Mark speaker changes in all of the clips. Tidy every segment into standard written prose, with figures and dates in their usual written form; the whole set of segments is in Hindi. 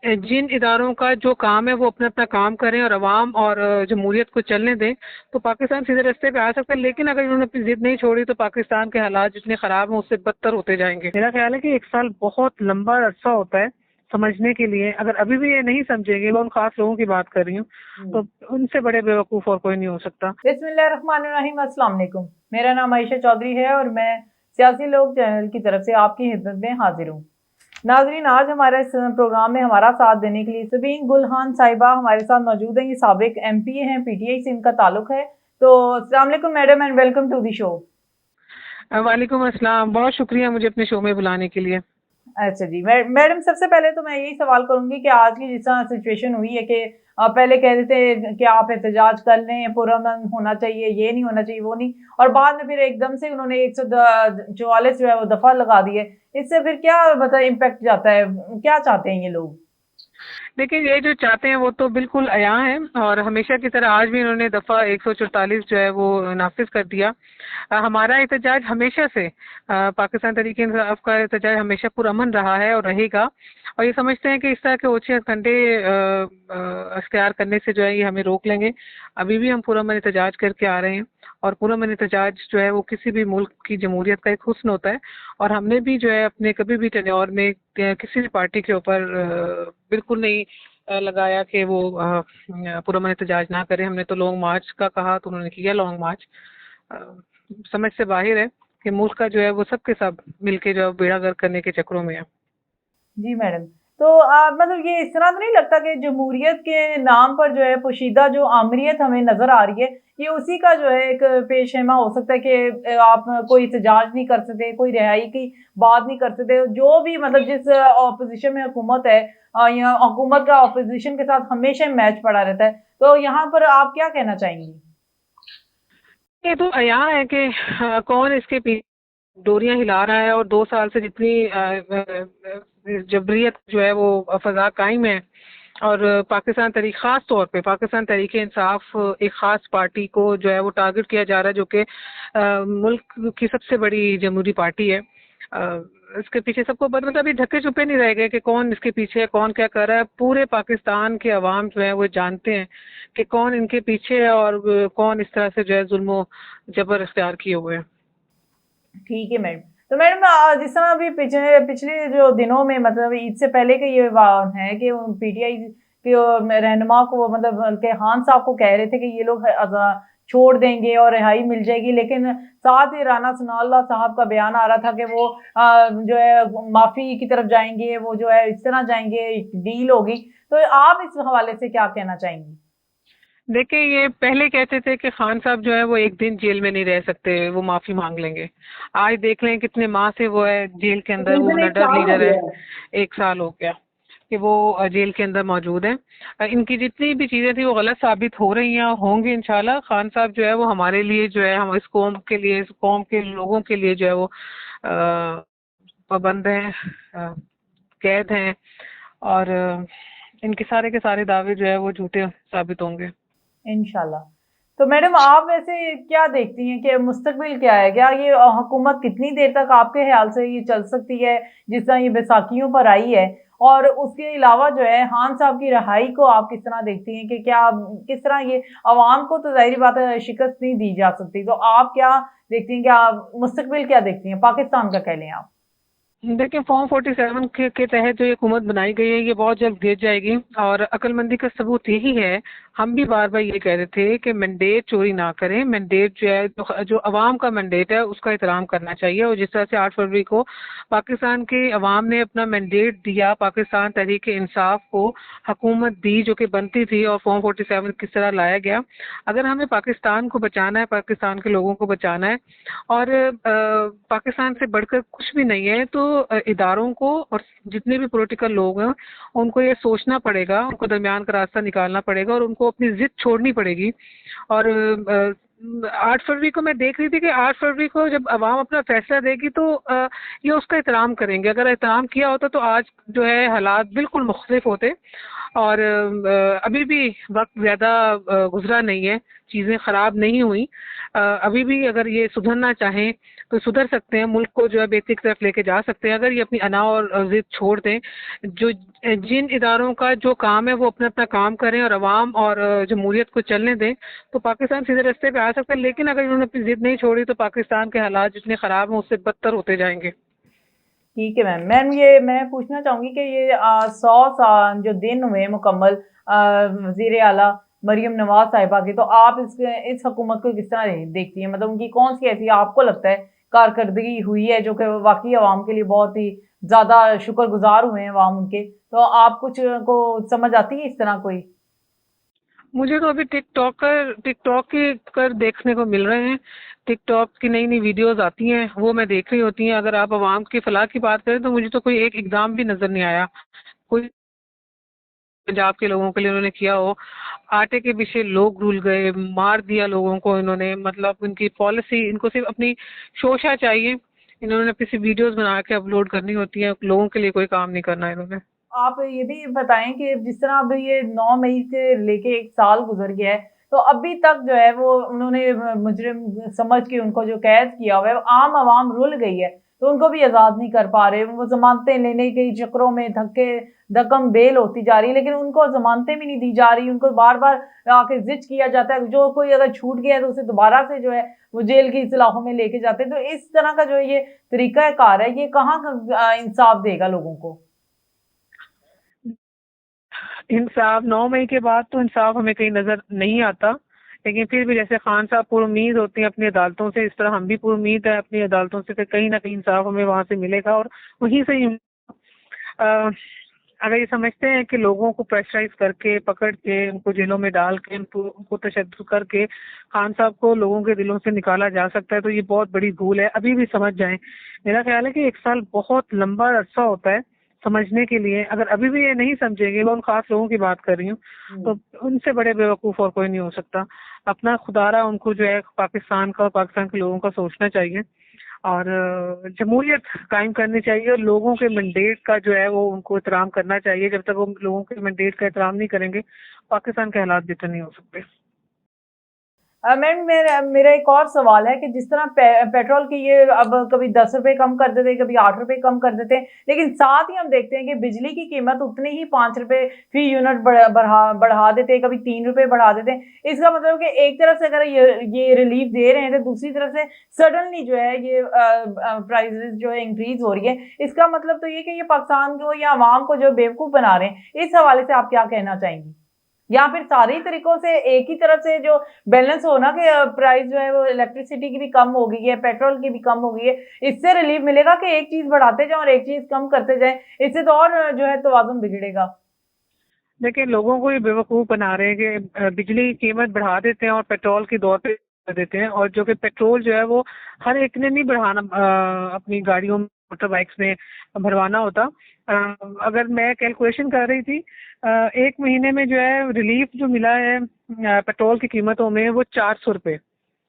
Speaker 1: जिन इदारों का जो काम है वो अपना अपना काम करें और अवाम और जमहूरियत को चलने दें, तो पाकिस्तान सीधे रास्ते पे आ सकता है। लेकिन अगर इन्होंने अपनी जिद नहीं छोड़ी तो पाकिस्तान के हालात जितने खराब हैं उससे बदतर होते जाएंगे। मेरा ख्याल है कि 1 साल बहुत लंबा अरसा होता है समझने के लिए। अगर अभी भी ये नहीं समझेंगे, मैं उन खास लोगों की बात कर रही हूँ, तो उनसे बड़े बेवकूफ और कोई नहीं हो सकता।
Speaker 2: बिस्मिल्लाहिर्रहमानिर्रहीम, अस्सलाम वालेकुम। मेरा नाम आयशा चौधरी है और मैं सियासी लोग चैनल की तरफ से आपकी खिदमत में हाजिर हूँ। नाजरीन, आज हमारे इस प्रोग्राम में हमारा साथ देने के लिए सबीन गुलहान साहिबा हमारे साथ मौजूद हैं। ये साबिक एमपी हैं, पीटीआई से इनका ताल्लुक है। तो अस्सलाम वालेकुम madam and welcome to the show.
Speaker 1: वालेकुम अस्सलाम, बहुत शुक्रिया मुझे अपने शो में बुलाने के लिए।
Speaker 2: अच्छा जी, मैडम सबसे पहले तो मैं यही सवाल करूंगी कि आज की जिस तरह सिचुएशन हुई है कि पहले कह देते कि आप एहतजाज कर लें, पुरअमन होना चाहिए, ये नहीं होना चाहिए, वो नहीं, और बाद में फिर एकदम से उन्होंने 144 जो है वो दफा लगा दिए। इससे फिर क्या मतलब इम्पैक्ट जाता है, क्या चाहते हैं ये लोग?
Speaker 1: देखिए, ये जो चाहते हैं वो तो बिल्कुल अया है, और हमेशा की तरह आज भी इन्होंने दफा 144 जो है वो नाफिज कर दिया। हमारा एहतजाज हमेशा से पाकिस्तान तहरीक इंसाफ का एहतजाज हमेशा पुरअमन रहा है और रहेगा। और ये समझते हैं कि इस तरह के ओछे हथकंडे अख्तियार करने से जो है ये हमें रोक लेंगे। अभी भी हम पुरअमन एहतजाज करके आ रहे हैं, और पुरअमन एहतजाज जो है वो किसी भी मुल्क की जमहूरियत का एक हुस्न होता है। और हमने भी जो है अपने कभी भी टेन्योर में किसी भी पार्टी के ऊपर बिल्कुल नहीं लगाया कि वो पुरअमन एहतजाज ना करें। हमने तो लॉन्ग मार्च का कहा तो उन्होंने किया लॉन्ग मार्च। अ, समझ से बाहर है कि मुल्क का जो है वो सबके सब मिलके जो है बेड़ा गर्क करने के चक्करों में है।
Speaker 2: जी मैडम। तो मतलब ये इस तरह तो नहीं लगता कि जमहूरियत के नाम पर जो है पोशीदा जो आमरीत हमें नजर आ रही है, ये उसी का जो है एक पेशेमा हो सकता है कि आप कोई एहतजाज नहीं कर सकते, कोई रिहाई की बात नहीं कर सकते, जो भी मतलब जिस ऑपोजिशन में हुकूमत है, या हुकूमत का ऑपोजिशन के साथ हमेशा मैच पड़ा रहता है। तो यहाँ पर आप क्या कहना चाहेंगी?
Speaker 1: ये तो अया है कि कौन इसके पीछे डोरियां हिला रहा है, और 2 साल से जितनी जबरियत जो है वो फजा कायम है। और पाकिस्तान तहरीक खास तौर पे पाकिस्तान तहरीक इंसाफ एक खास पार्टी को जो है वो टारगेट किया जा रहा है, जो कि मुल्क की सबसे बड़ी जमहूरी पार्टी है। अ, इसके पीछे सबको मतलब अभी ढके छुपे नहीं रह गए कि कौन इसके पीछे है, कौन क्या कर रहा है। पूरे पाकिस्तान के अवाम जो है वो जानते हैं कि कौन इनके पीछे है, और कौन इस तरह से जो है जुल्म जबर इख्तियार किए हुए हैं।
Speaker 2: ठीक है मैडम। तो मैडम, जिस तरह अभी पिछले पिछले जो दिनों में मतलब ईद से पहले के ये है कि पीटीआई के रहनुमा को मतलब के खान साहब को कह रहे थे कि ये लोग छोड़ देंगे और रिहाई मिल जाएगी, लेकिन साथ ही राना सनाउल्लाह साहब का बयान आ रहा था कि वो जो है माफी की तरफ जाएंगे, वो जो है इस तरह जाएंगे, डील होगी। तो आप इस हवाले से क्या कहना चाहेंगी?
Speaker 1: देखिए, ये पहले कहते थे कि खान साहब जो है वो एक दिन जेल में नहीं रह सकते, वो माफी मांग लेंगे। आज देख लें कितने माह से वो है जेल के अंदर, वो
Speaker 2: तकरीबन एक
Speaker 1: निडर
Speaker 2: साल हो
Speaker 1: लीडर है।
Speaker 2: गया है।
Speaker 1: 1 साल हो गया कि वो जेल के अंदर मौजूद है। इनकी जितनी भी चीजें थी वो गलत साबित हो रही हैं और होंगी इंशाल्लाह। खान साहब जो है वो हमारे लिए जो है, हम इस कौम के लिए, इस कौम के लोगों के लिए जो है वो पाबंद हैं, कैद हैं। और इनके सारे के सारे दावे जो है वो झूठे साबित होंगे।
Speaker 2: इंशाल्लाह। तो मैडम, आप वैसे क्या देखती हैं कि मुस्तकबिल क्या है? क्या ये हुकूमत कितनी देर तक आपके ख्याल से ये चल सकती है, जिस तरह ये बैसाखियों पर आई है? और उसके अलावा जो है खान साहब की रिहाई को आप किस तरह देखती हैं कि क्या किस तरह ये अवाम को तो ज़ाहिर बात है शिकस्त नहीं दी जा सकती। तो आप क्या देखती हैं, क्या मुस्तकबिल क्या देखती हैं? पाकिस्तान का कह लें आप।
Speaker 1: देखिए, फॉर्म 47 के तहत जो ये हुकूमत बनाई गई है ये बहुत जल्द गिर जाएगी, और अक्लमंदी का सबूत यही है। हम भी बार बार ये कह रहे थे कि मैंडेट चोरी ना करें। मैंडेट जो है, जो अवाम का मैंडेट है उसका एहतराम करना चाहिए। और जिस तरह से 8 फरवरी को पाकिस्तान के अवाम ने अपना मैंडेट दिया, पाकिस्तान तहरीक इंसाफ को हुकूमत दी जो कि बनती थी, और फॉर्म 47 किस तरह लाया गया। अगर हमें पाकिस्तान को बचाना है, पाकिस्तान के लोगों को बचाना है, और पाकिस्तान से बढ़कर कुछ भी नहीं है, तो इदारों को और जितने भी पॉलिटिकल लोग हैं उनको ये सोचना पड़ेगा, उनको दरमियान का रास्ता निकालना पड़ेगा और उनको अपनी जिद छोड़नी पड़ेगी। और 8 फरवरी को मैं देख रही थी कि 8 फरवरी को जब अवाम अपना फैसला देगी तो ये उसका एहतराम करेंगे। अगर एहतराम किया होता तो आज जो है हालात बिल्कुल मुख्तलिफ होते। और अभी भी वक्त ज़्यादा गुजरा नहीं है, चीज़ें ख़राब नहीं हुई। अभी भी अगर ये सुधरना चाहें तो सुधर सकते हैं, मुल्क को जो है बेहतरी की तरफ लेके जा सकते हैं अगर ये अपनी अना और ज़िद छोड़ दें। जो जिन इदारों का जो काम है वो अपना अपना काम करें और अवाम और जमहूरियत को चलने दें, तो पाकिस्तान सीधे रास्ते पे आ सकता है। लेकिन अगर इन्होंने अपनी ज़िद नहीं छोड़ी तो पाकिस्तान के हालात जितने ख़राब हैं उससे बदतर होते जाएंगे।
Speaker 2: ठीक है मैम। मैम ये मैं पूछना चाहूंगी कि ये 100 साल जो दिन हुए मुकम्मल वजीर आला मरियम नवाज साहिबा के, तो आप इस हुकूमत को किस तरह देखती हैं? मतलब उनकी कौन सी ऐसी आपको लगता है कारकर्दगी हुई है जो कि वाकई आवाम के लिए बहुत ही ज्यादा शुक्रगुजार हुए हैं आवाम उनके? तो आप कुछ को समझ आती है इस तरह कोई?
Speaker 1: मुझे तो अभी टिकटॉक के कर देखने को मिल रहे हैं। टिकटॉक की नई नई वीडियोस आती हैं वो मैं देख रही होती हैं। अगर आप अवाम की फलाह की बात करें तो मुझे तो कोई एक इकदाम भी नजर नहीं आया कोई पंजाब के लोगों के लिए उन्होंने किया हो। आटे के पीछे लोग रुल गए, मार दिया लोगों को इन्होंने। मतलब उनकी पॉलिसी, इनको सिर्फ अपनी शोशा चाहिए। इन्होंने अपनी सिर्फ वीडियोस बना के अपलोड करनी होती है, लोगों के लिए कोई काम नहीं करना इन्होंने।
Speaker 2: आप ये भी बताएं कि जिस तरह अभी ये 9 मई से लेके 1 साल गुजर गया है, तो अभी तक जो है वो उन्होंने मुजरिम समझ के उनको जो कैद किया हुआ है, आम आवाम रुल गई है, तो उनको भी आजाद नहीं कर पा रहे। वो जमानतें लेने के चक्करों में धक्के धक्कम बेल होती जा रही है, लेकिन उनको जमानतें भी नहीं दी जा रही। उनको बार बार आके जिच किया जाता है। जो कोई अगर छूट गया है तो उसे दोबारा से जो है वो जेल की सलाखों में लेके जाते हैं। तो इस तरह का जो ये तरीका कार है, ये कहाँ इंसाफ देगा लोगों को?
Speaker 1: इंसाफ 9 मई के बाद तो इंसाफ हमें कहीं नजर नहीं आता। लेकिन फिर भी जैसे खान साहब पुरुम्मीद होती हैं अपनी अदालतों से, इस तरह हम भी पुरुम्मीद है अपनी अदालतों से कि कहीं ना कहीं इंसाफ हमें वहां से मिलेगा। और वहीं से ही अगर ये समझते हैं कि लोगों को प्रेशराइज करके पकड़ के उनको जेलों में डाल के उनको तशद्दुद करके खान साहब को लोगों के दिलों से निकाला जा सकता है, तो ये बहुत बड़ी भूल है। अभी भी समझ जाएं। मेरा ख्याल है कि 1 साल बहुत लंबा अरसा होता है समझने के लिए। अगर अभी भी ये नहीं समझेंगे, मैं उन खास लोगों की बात कर रही हूँ, तो उनसे बड़े बेवकूफ और कोई नहीं हो सकता। अपना खुदारा उनको जो है पाकिस्तान का और पाकिस्तान के लोगों का सोचना चाहिए और जमहूरियत कायम करनी चाहिए। और लोगों के मैंडेट का जो है वो उनको एहतराम करना चाहिए। जब तक वो लोगों के मैंडेट का एहतराम नहीं करेंगे, पाकिस्तान के हालात बेहतर नहीं हो सकते।
Speaker 2: मैम मेरा मेरा एक और सवाल है कि जिस तरह पेट्रोल की ये अब कभी 10 रुपए कम कर देते हैं, कभी 8 रुपए कम कर देते हैं, लेकिन साथ ही हम देखते हैं कि बिजली की कीमत उतनी ही 5 रुपए फी यूनिट बढ़ा देते हैं, कभी 3 रुपए बढ़ा देते हैं। इसका मतलब कि एक तरफ से अगर ये रिलीफ दे रहे हैं तो दूसरी तरफ से सडनली जो है ये प्राइसेस जो है इंक्रीज हो रही है। इसका मतलब तो ये कि ये पाकिस्तान को या आवाम को जो बेवकूफ बना रहे हैं। इस हवाले से आप क्या कहना चाहेंगी? या फिर सारे ही तरीकों से एक ही तरफ से जो बैलेंस हो ना कि प्राइस जो है वो इलेक्ट्रिसिटी की भी कम हो गई है, पेट्रोल की भी कम हो गई है, इससे रिलीफ मिलेगा कि एक चीज बढ़ाते जाए और एक चीज कम करते जाए? इससे तो और जो है तवाज़ुन बिगड़ेगा।
Speaker 1: देखिए, लोगों को ये बेवकूफ बना रहे हैं कि बिजली की कीमत बढ़ा देते हैं और पेट्रोल की दौर पे कर देते हैं। और जो कि पेट्रोल जो है वो हर एक ने नहीं बढ़ाना, अपनी गाड़ियों में मोटर बाइक्स में भरवाना होता। अगर मैं कैलकुलेशन कर रही थी, 1 महीने में जो है रिलीफ जो मिला है पेट्रोल की कीमतों में वो 400 रुपये,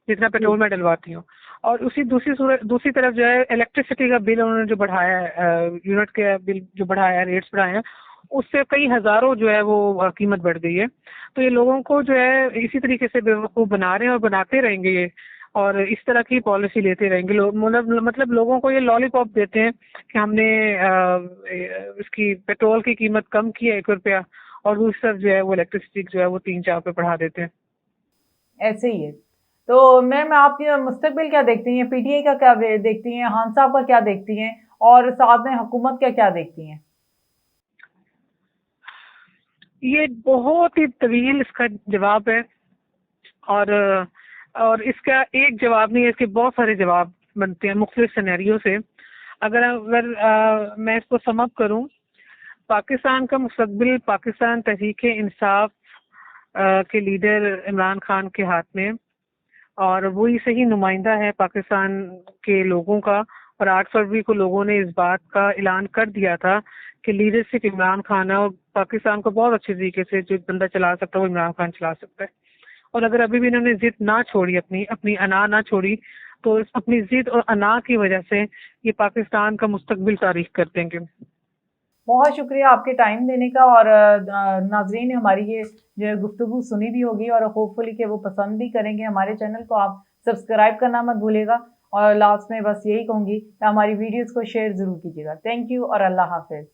Speaker 1: जितना पेट्रोल में डलवाती हूँ। और उसी दूसरी तरफ जो है इलेक्ट्रिसिटी का बिल उन्होंने जो बढ़ाया है, यूनिट के बिल जो बढ़ाया है, रेट्स बढ़ाए हैं, उससे कई हजारों जो है वो कीमत बढ़ गई है। तो ये लोगों को जो है इसी तरीके से बेवकूफ बना रहे हैं और बनाते रहेंगे ये। और इस तरह की पॉलिसी लेते रहेंगे लोग। मतलब लोगों को ये लॉलीपॉप देते हैं कि हमने इसकी पेट्रोल की कीमत कम की है 1 रुपया, और दूसरी तरफ जो है वो इलेक्ट्रिसिटी जो है वो 3-4 रुपये बढ़ा देते हैं।
Speaker 2: ऐसे ही है। तो मैम आप मुस्तकबिल क्या देखती हैं? पीटीआई का क्या देखती हैं? खान साहब का क्या देखती हैं? और साथ में हुकूमत का क्या देखती हैं?
Speaker 1: ये बहुत ही तवील इसका जवाब है। और और इसका एक जवाब नहीं है, इसके बहुत सारे जवाब बनते हैं मुख्तलिफ सिनेरियो से। अगर मैं इसको समअप करूं, पाकिस्तान का मुस्तकबिल पाकिस्तान तहरीक इंसाफ के लीडर इमरान खान के हाथ में, और वही सही नुमाइंदा है पाकिस्तान के लोगों का। और 8 फरवरी को लोगों ने इस बात का ऐलान कर दिया था कि लीडरशिप इमरान खान है और पाकिस्तान को बहुत अच्छे तरीके से जो बंदा चला सकता है वो इमरान खान चला सकता है। और अगर अभी भी इन्होंने जिद ना छोड़ी, अपनी अपनी अना ना छोड़ी, तो अपनी जिद और अना की वजह से ये पाकिस्तान का मुस्तकबिल तारीख कर देंगे।
Speaker 2: बहुत शुक्रिया आपके टाइम देने का, और नाजरीन ने हमारी ये जो गुफ्तगू सुनी भी होगी और होपफुली कि वो पसंद भी करेंगे। हमारे चैनल को आप सब्सक्राइब करना मत भूलिएगा, और लास्ट में बस यही कहूँगी कि हमारी वीडियोस को शेयर ज़रूर कीजिएगा। थैंक यू और अल्लाह हाफिज़।